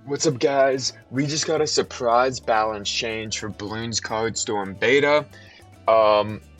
What's up, guys? We just got a surprise balance change for Bloons Card Storm Beta.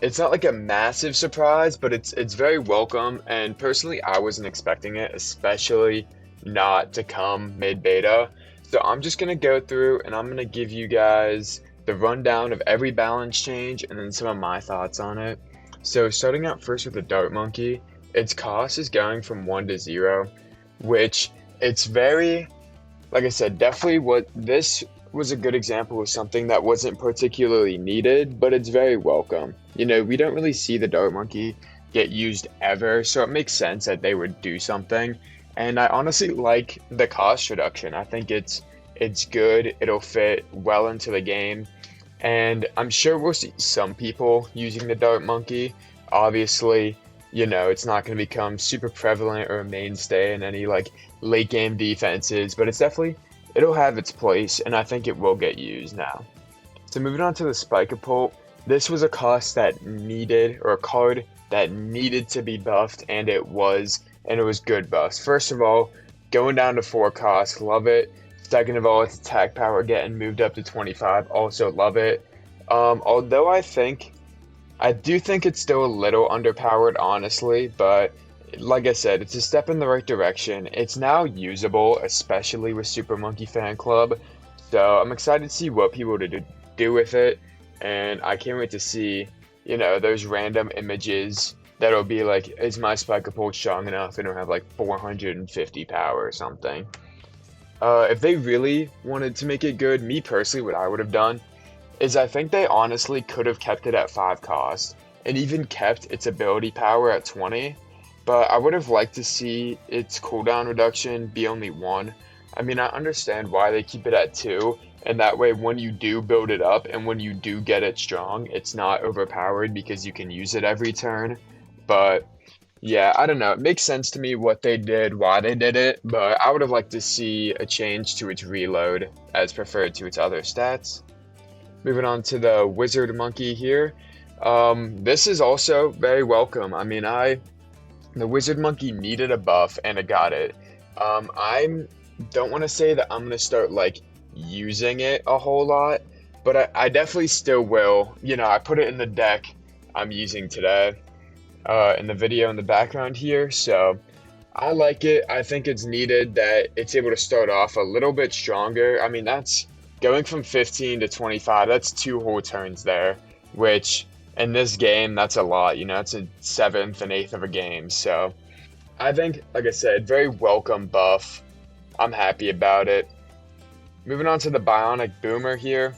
It's not like a massive surprise, but it's very welcome. And personally, I wasn't expecting it, especially not to come mid-beta. So I'm just gonna go through and I'm gonna give you guys the rundown of every balance change and then some of my thoughts on it. So starting out first with the Dart Monkey, its cost is going from 1 to 0, which it's very, like I said, definitely what this was a good example of something that wasn't particularly needed, but it's very welcome. You know, we don't really see the Dart Monkey get used ever, so it makes sense that they would do something. And I honestly like the cost reduction. I think it's good. It'll fit well into the game. And I'm sure we'll see some people using the Dart Monkey. Obviously, you know, it's not going to become super prevalent or a mainstay in any like late game defenses, but it'll have its place, and I think it will get used now. So moving on to the Spike-a-Pult, this was a cost that needed, or a card that needed to be buffed, and it was good buffs. First of all, going down to 4 costs, love it. Second of all, its attack power getting moved up to 25, also love it. Although I do think it's still a little underpowered, honestly, but like I said, it's a step in the right direction. It's now usable, especially with Super Monkey Fan Club, so I'm excited to see what people do with it, and I can't wait to see, you know, those random images that'll be like, is my Spike-a-Pult strong enough, and it'll have like 450 power or something. If they really wanted to make it good, me personally, what I would have done is I think they honestly could have kept it at 5 cost and even kept its ability power at 20, but I would have liked to see its cooldown reduction be only 1. I mean, I understand why they keep it at 2, and that way when you do build it up and when you do get it strong, it's not overpowered because you can use it every turn. But yeah, I don't know. It makes sense to me what they did, why they did it, but I would have liked to see a change to its reload as preferred to its other stats. Moving on to the Wizard Monkey here. This is also very welcome. I mean, the Wizard Monkey needed a buff and it got it. I don't want to say that I'm going to start like using it a whole lot, but I definitely still will. You know, I put it in the deck I'm using today in the video in the background here, so I like it. I think it's needed that it's able to start off a little bit stronger. I mean, that's going from 15 to 25, that's 2 whole turns there, which in this game, that's a lot. You know, that's a 7th and 8th of a game. So I think, like I said, very welcome buff. I'm happy about it. Moving on to the Bionic Boomer here.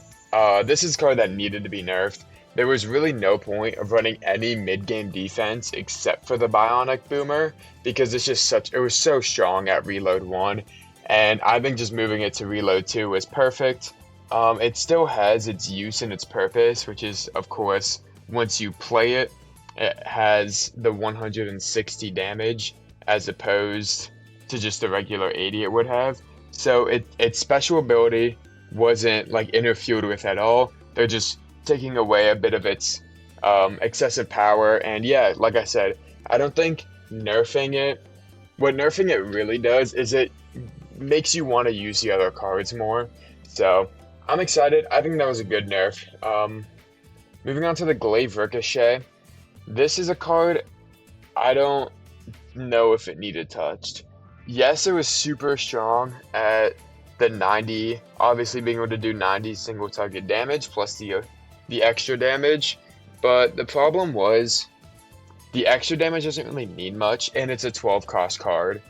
This is a card that needed to be nerfed. There was really no point of running any mid-game defense except for the Bionic Boomer because it was so strong at Reload 1. And I think just moving it to Reload 2 was perfect. It still has its use and its purpose, which is, of course, once you play it, it has the 160 damage as opposed to just the regular 80 it would have. So its special ability wasn't like interfered with at all. They're just taking away a bit of its excessive power. And yeah, like I said, I don't think nerfing it, what nerfing it really does is it makes you want to use the other cards more. So I'm excited. I think that was a good nerf. Moving on to the Glaive Ricochet. This is a card I don't know if it needed touched. Yes, it was super strong at the 90, obviously being able to do 90 single target damage plus the extra damage, but the problem was the extra damage doesn't really mean much, and it's a 12 cost card.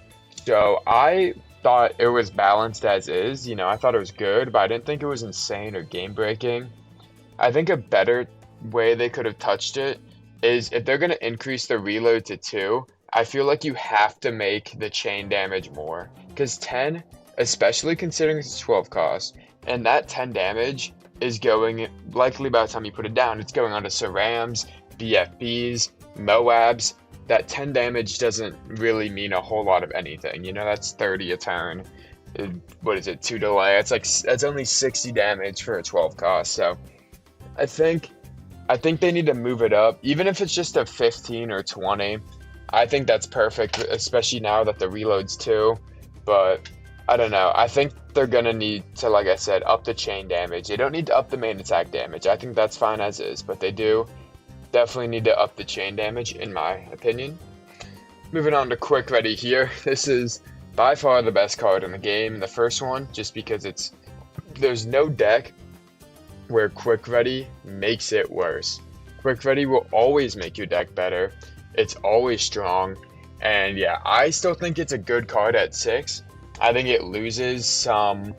So I thought it was balanced as is. You know, I thought it was good, but I didn't think it was insane or game breaking. I think a better way they could have touched it is if they're going to increase the reload to 2, I feel like you have to make the chain damage more, because 10, especially considering it's 12 cost, and that 10 damage is going, likely by the time you put it down, it's going onto Cerams, BFBs, Moabs. That 10 damage doesn't really mean a whole lot of anything. You know, that's 30 a turn. What is it, 2 delay? That's only 60 damage for a 12 cost. So I think they need to move it up, even if it's just a 15 or 20. I think that's perfect, especially now that the reload's 2. But I don't know. I think they're gonna need to, like I said, up the chain damage. They don't need to up the main attack damage. I think that's fine as is, but they do definitely need to up the chain damage, in my opinion. Moving on to Quick Ready here. This is by far the best card in the game. The first one, just because there's no deck where Quick Ready makes it worse. Quick Ready will always make your deck better. It's always strong. And yeah, I still think it's a good card at 6. I think it loses some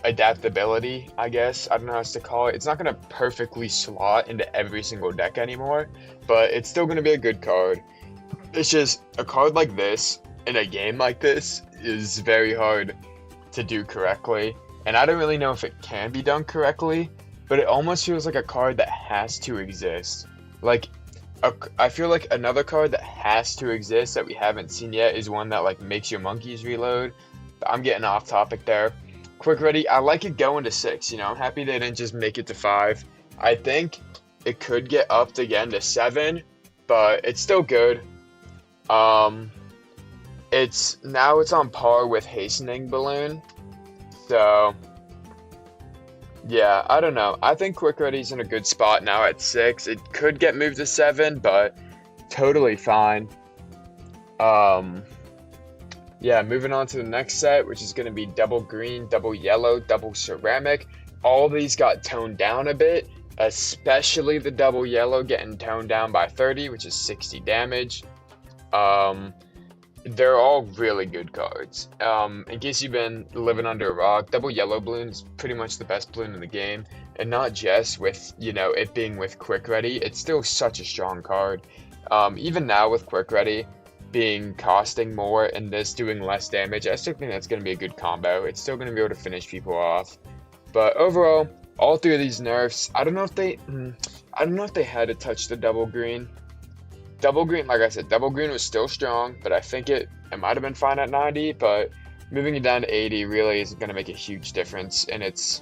adaptability, I guess. I don't know how else to call it. It's not going to perfectly slot into every single deck anymore, but it's still going to be a good card. It's just a card like this in a game like this is very hard to do correctly. And I don't really know if it can be done correctly, but it almost feels like a card that has to exist. Like, I feel like another card that has to exist that we haven't seen yet is one that like makes your monkeys reload. I'm getting off topic there. Quick Ready, I like it going to 6. You know, I'm happy they didn't just make it to 5. I think it could get upped again to 7, but it's still good. It's on par with Hastening Balloon. So yeah, I don't know. I think Quick Ready's in a good spot now at 6. It could get moved to 7, but totally fine. Yeah, moving on to the next set, which is going to be double green, double yellow, double ceramic. All these got toned down a bit, especially the double yellow getting toned down by 30, which is 60 damage. They're all really good cards. In case you've been living under a rock, double yellow balloon is pretty much the best balloon in the game. And not just with, you know, it being with Quick Ready, it's still such a strong card. Even now with Quick Ready being costing more and this doing less damage, I still think that's going to be a good combo. It's still going to be able to finish people off. But overall, all 3 of these nerfs, I don't know if they had to touch the double green. Double green, like I said, double green was still strong, but I think it might have been fine at 90, but moving it down to 80 really isn't going to make a huge difference in its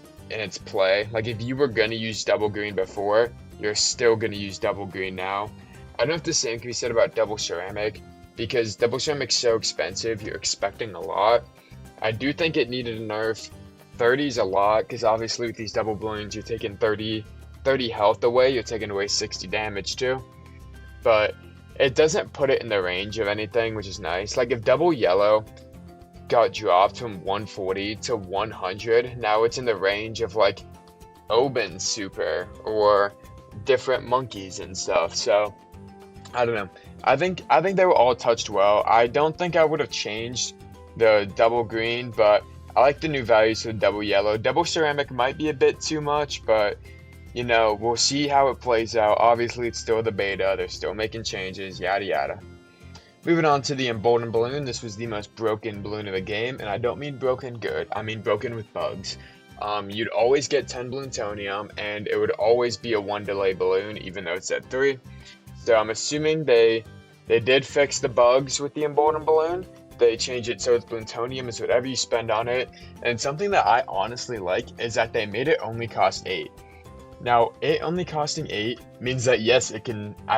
play. Like, if you were going to use double green before, you're still going to use double green now. I don't know if the same can be said about double ceramic, because double ceramic's so expensive, you're expecting a lot. I do think it needed a nerf. 30's a lot, because obviously with these double balloons, you're taking 30 health away, you're taking away 60 damage too. But it doesn't put it in the range of anything, which is nice. Like, if double yellow got dropped from 140 to 100, now it's in the range of like Obyn super or different monkeys and stuff. So I don't know. I think they were all touched well. I don't think I would have changed the double green, but I like the new values for the double yellow. Double ceramic might be a bit too much, but you know, we'll see how it plays out. Obviously, it's still the beta. They're still making changes, yada yada. Moving on to the Emboldened balloon. This was the most broken balloon of the game, and I don't mean broken good. I mean broken with bugs. You'd always get 10 Plutonium, and it would always be a 1 delay balloon, even though it's at 3. So I'm assuming they did fix the bugs with the Emboldened balloon. They changed it so it's Plutonium is whatever you spend on it. And something that I honestly like is that they made it only cost 8. Now, it only costing 8 means that yes, I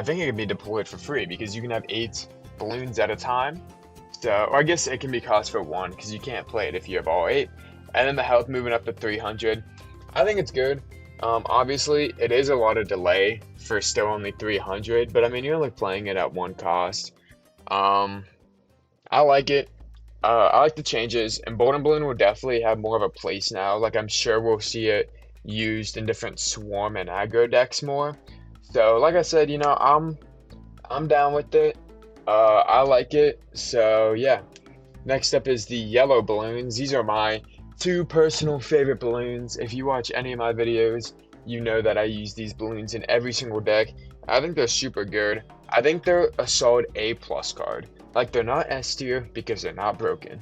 think it can be deployed for free, because you can have 8 balloons at a time. So, or I guess it can be cost for 1, because you can't play it if you have all 8. And then the health moving up to 300. I think it's good. Obviously, it is a lot of delay for still only 300, but I mean, you're only playing it at 1 cost. I like it. I like the changes. Emboldened Balloon will definitely have more of a place now. Like, I'm sure we'll see it used in different swarm and aggro decks more. So, like I said, you know, I'm down with it. I like it. So, yeah. Next up is the yellow balloons. These are my 2 personal favorite balloons. If you watch any of my videos, you know that I use these balloons in every single deck. I think they're super good. I think they're a solid A+ card. Like, they're not S tier because they're not broken,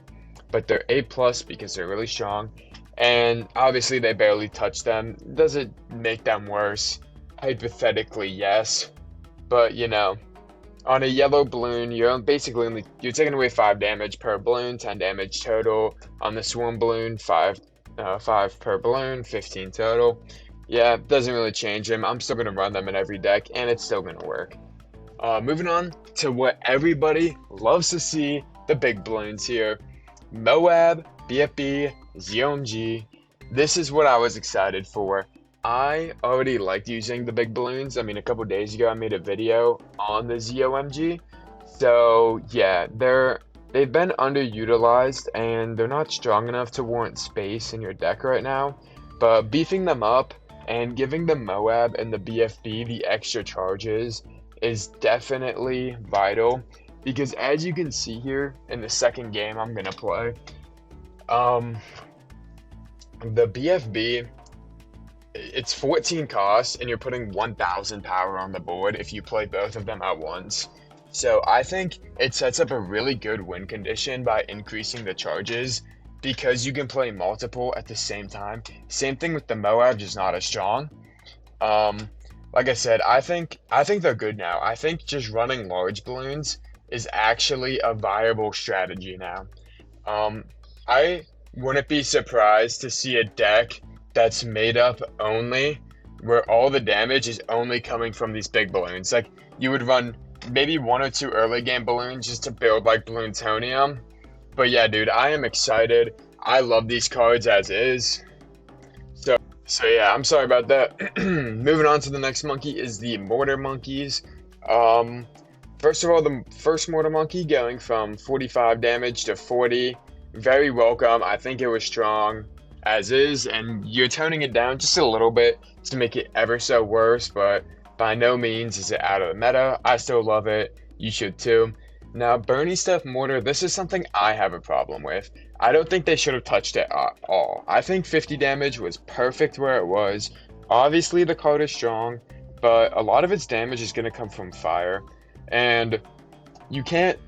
but they're A+ because they're really strong. And obviously they barely touch them. Does it make them worse? Hypothetically, yes. But, you know, on a yellow balloon, you're basically you're taking away 5 damage per balloon, 10 damage total. On the swarm balloon, 5 per balloon, 15 total. Yeah, it doesn't really change them. I'm still gonna run them in every deck, and it's still gonna work. Moving on to what everybody loves to see, the big balloons here. Moab BFB, ZOMG. This is what I was excited for. I already liked using the big balloons. I mean, a couple days ago I made a video on the ZOMG. So yeah, they've been underutilized and they're not strong enough to warrant space in your deck right now. But beefing them up and giving the Moab and the BFB the extra charges is definitely vital, because as you can see here in the second game I'm gonna play, the BFB, it's 14 cost and you're putting 1000 power on the board if you play both of them at once. So I think it sets up a really good win condition by increasing the charges, because you can play multiple at the same time. Same thing with the Moab, just not as strong. Like I said, I think they're good now. I think just running large balloons is actually a viable strategy now. I wouldn't be surprised to see a deck that's made up only where all the damage is only coming from these big balloons. Like, you would run maybe 1 or 2 early game balloons just to build like Balloontonium. But yeah, dude, I am excited. I love these cards as is. So yeah, I'm sorry about that. Moving on to the next monkey is the Mortar monkeys. First of all, the first Mortar monkey going from 45 damage to 40. Very welcome. I think it was strong as is, and you're toning it down just a little bit to make it ever so worse, but by no means is it out of the meta. I still love it. You should too. Now, Bernie Stuff Mortar, this is something I have a problem with. I don't think they should have touched it at all. I think 50 damage was perfect where it was. Obviously, the card is strong, but a lot of its damage is going to come from fire. And you can't...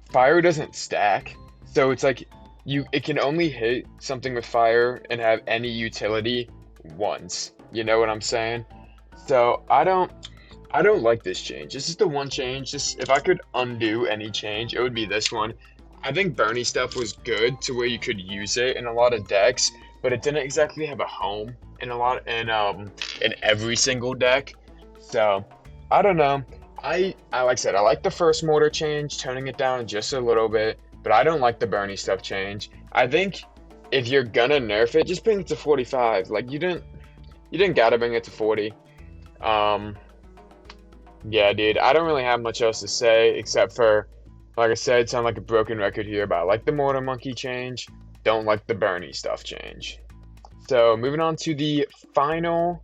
Fire doesn't stack. So it's like, it can only hit something with fire and have any utility once. You know what I'm saying? So I don't like this change. This is the one change. If I could undo any change, it would be this one. I think Bernie Stuff was good to where you could use it in a lot of decks, but it didn't exactly have a home in every single deck. So I don't know. Like I said, I like the first Mortar change, toning it down just a little bit, but I don't like the Bernie Stuff change. I think if you're gonna nerf it, just bring it to 45. Like, you didn't gotta bring it to 40. Yeah, dude, I don't really have much else to say except for, like I said, sound like a broken record here, but I like the Mortar monkey change, don't like the Bernie Stuff change. So moving on to the final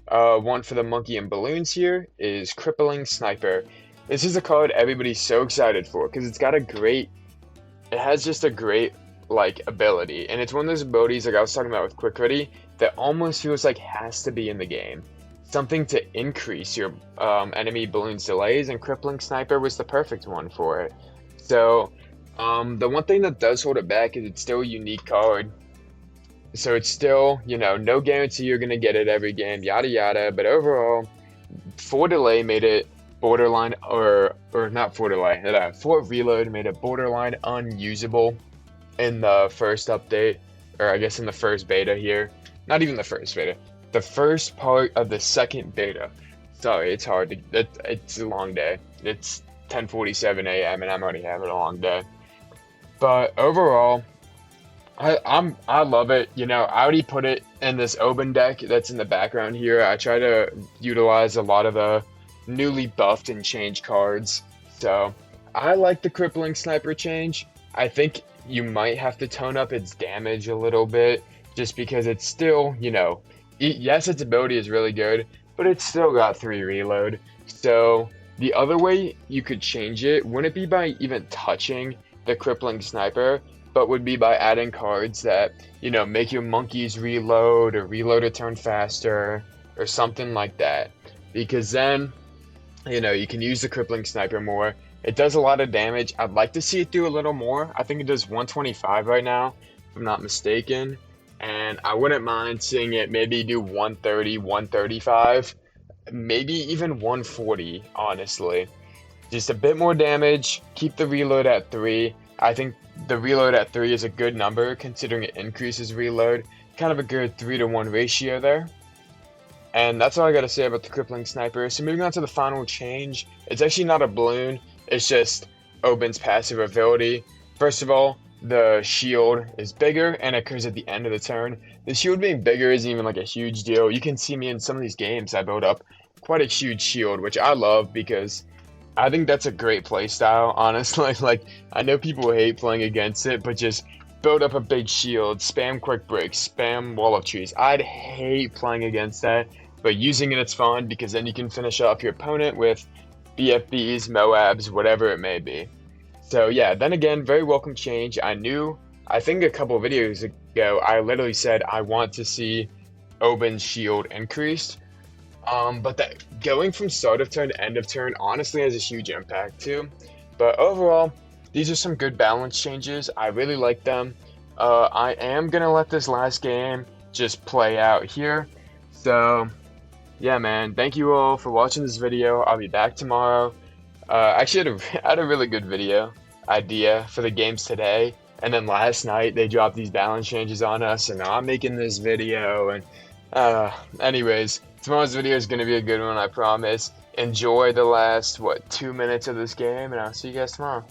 one for the monkey and balloons here is Crippling Sniper. This is a card everybody's so excited for because it has just a great like ability, and it's one of those abilities like I was talking about with Quick Ready that almost feels like has to be in the game. Something to increase your enemy balloons delays, and Crippling Sniper was the perfect one for it. So the one thing that does hold it back is it's still a unique card. So it's still, no guarantee you're going to get it every game, yada yada. But overall, 4 delay made it borderline, or not 4 delay, 4 reload made it borderline unusable in the first update, or I guess in the first beta here. Not even the first beta. The first part of the second beta. Sorry, it's hard it's a long day. It's 10:47 a.m. and I'm already having a long day. But overall, I love it. I already put it in this Obyn deck that's in the background here. I try to utilize a lot of the newly buffed and changed cards. So I like the Crippling Sniper change. I think you might have to tone up its damage a little bit just because it's still, yes, its ability is really good, but it's still got 3 reload. So the other way you could change it wouldn't be by even touching the Crippling Sniper, but would be by adding cards that, make your monkeys reload or reload a turn faster or something like that. Because then, you can use the Crippling Sniper more. It does a lot of damage. I'd like to see it do a little more. I think it does 125 right now, if I'm not mistaken. And I wouldn't mind seeing it maybe do 130, 135, maybe even 140, honestly. Just a bit more damage, keep the reload at 3. I think the reload at 3 is a good number considering it increases reload. Kind of a good 3-to-1 ratio there. And that's all I got to say about the Crippling Sniper. So moving on to the final change, it's actually not a balloon, it's just Obyn's passive ability. First of all, the shield is bigger and occurs at the end of the turn. The shield being bigger isn't even like a huge deal. You can see me in some of these games, I build up quite a huge shield, which I love because I think that's a great play style, honestly. Like, I know people hate playing against it, but just build up a big shield, spam quick breaks, spam wall of trees. I'd hate playing against that, but using it's fun because then you can finish off your opponent with BFBs, Moabs, whatever it may be. So yeah, then again, very welcome change. I think a couple of videos ago, I literally said I want to see Obyn's shield increased. But that going from start of turn to end of turn honestly has a huge impact too. But overall, these are some good balance changes. I really like them. I am gonna let this last game just play out here. So yeah, man, thank you all for watching this video. I'll be back tomorrow. Actually, I had a really good video idea for the games today. And then last night, they dropped these balance changes on us, and now I'm making this video. And anyways, tomorrow's video is going to be a good one, I promise. Enjoy the last, 2 minutes of this game, and I'll see you guys tomorrow.